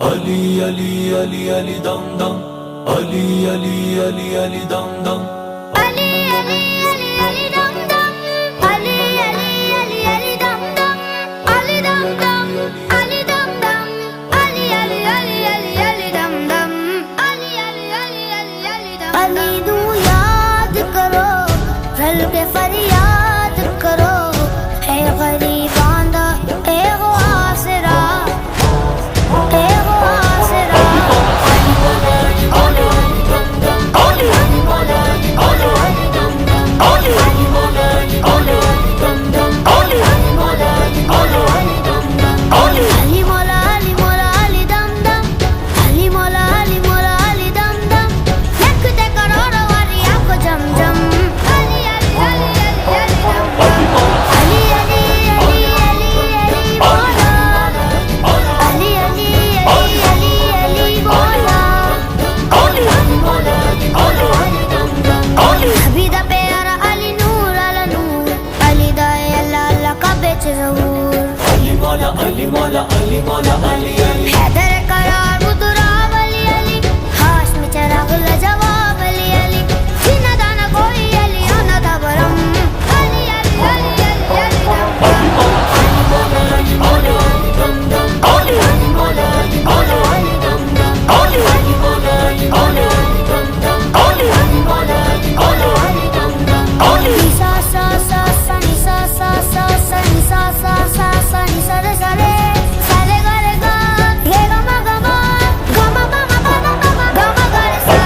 Ali Ali Ali Ali dam dam, Ali Ali Ali Ali dam dam, Ali Ali Ali Ali dum dum, Ali Ali Ali Ali dum dum, Ali dum dum, Ali dum dum, Ali Ali Ali Ali Ali dum dum, Ali Ali Ali Ali Ali dum. Ali दू याद करो, रल के फरियाद करो, है गरीबां दा ए हो आसरा, ए हो आसरा। Ali Mola Ali Mola Ali Ali Haider करार मुदराब अली अली, हाशमी चराग लजवाब अली अली, सीना दाना कोई अली आना दबरम, अली अली अली अली अली सा सा सा सा नि सा सा सा सा नि सा सा सा सा नि सा रे सा रे सा रे गा रे गा रे गा मा गा मा गा मा मा मा गा मा मा गा मा गा रे सा।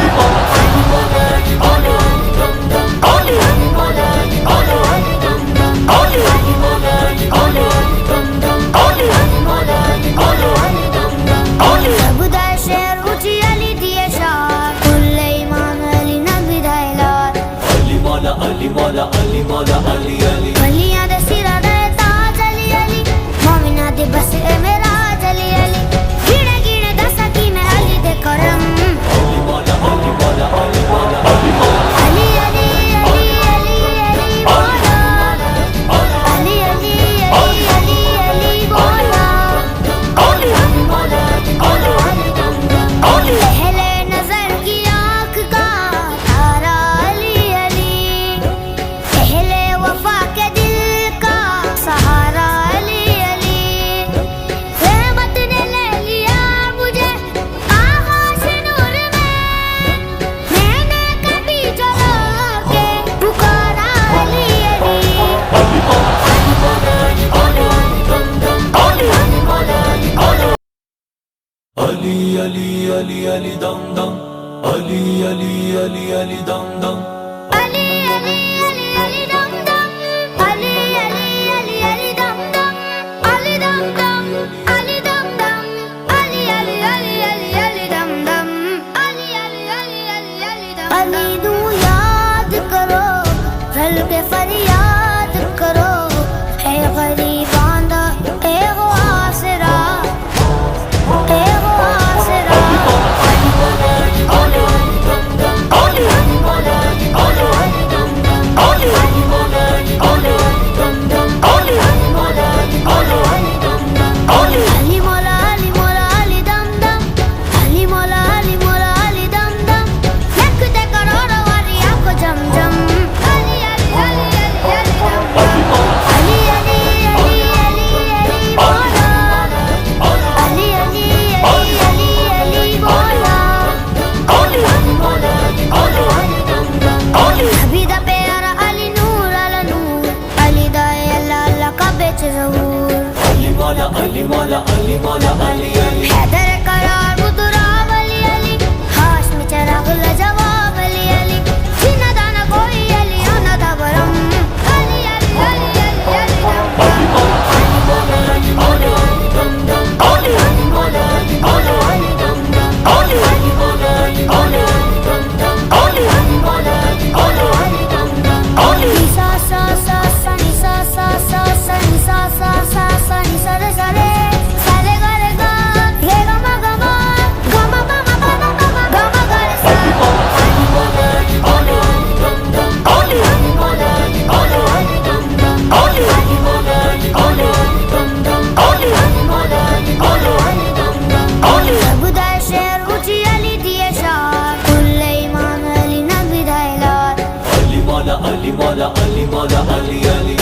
सबदा शेर ऊंची अली दिए शार, कुल्ले ईमान अली नबी दायलार, Ali Mola Ali Mola Ali Mola Ali Ali वलियां दे सिरा दे ताज अली अली, मोमिना दे बस ए मेराज अली अली, गिने गिने दसा की मैं अली दे करम, Ali Mola Ali Mola Ali Mola Ali Ali Ali Ali Ali Ali बोला, अली अली अली अली अली बोला, पहले नजर की आँख का तारा अली अली, पहले वफा के दिल का सहारा अली अली, रहमत ने ले लिया मुझे आकाश नूर में, मैंने कभी चला के पुकारा Ali Ali. Ali Ali Ali Ali dam dam, Ali Ali Ali Ali dam dam, Ali Ali Ali Ali dum dum, Ali Ali Ali Ali dum dum, Ali dum dum, Ali dum dum, Ali Ali Ali Ali Ali dum dum, Ali Ali Ali Ali Ali dum. Ali दू याद करो, रल के फरियाद करो, है गरीबां दा ए हो आसरा, ए हो आसरा। अली मौला अली मौला अली दम दम, अली मौला अली मौला अली दम दम, लखते करोड़ों वाली आंखों जम जम, अली अली अली अली अली दम दम, अली अली अली अली अली मौला, अली अली अली अली अली मौला, अभी दा प्यारा अली नूर अला नूर, अली दा अल्लाह अल्लाह का बेच ज़हूर, Ali Mola Ali Mola Ali Mola Ali Ali Haider करार मुदराब अली अली, हाशमी चराग लजवाब अली अली, सीना दाना कोई अली आना दबरम, अली अली अली अली अली सा सा सा सा नि सा सा सा सा नि सा सा सा सा नि सा रे सा रे सा रे गा रे गा रे गा मौला अली मौला अली मौला अली अली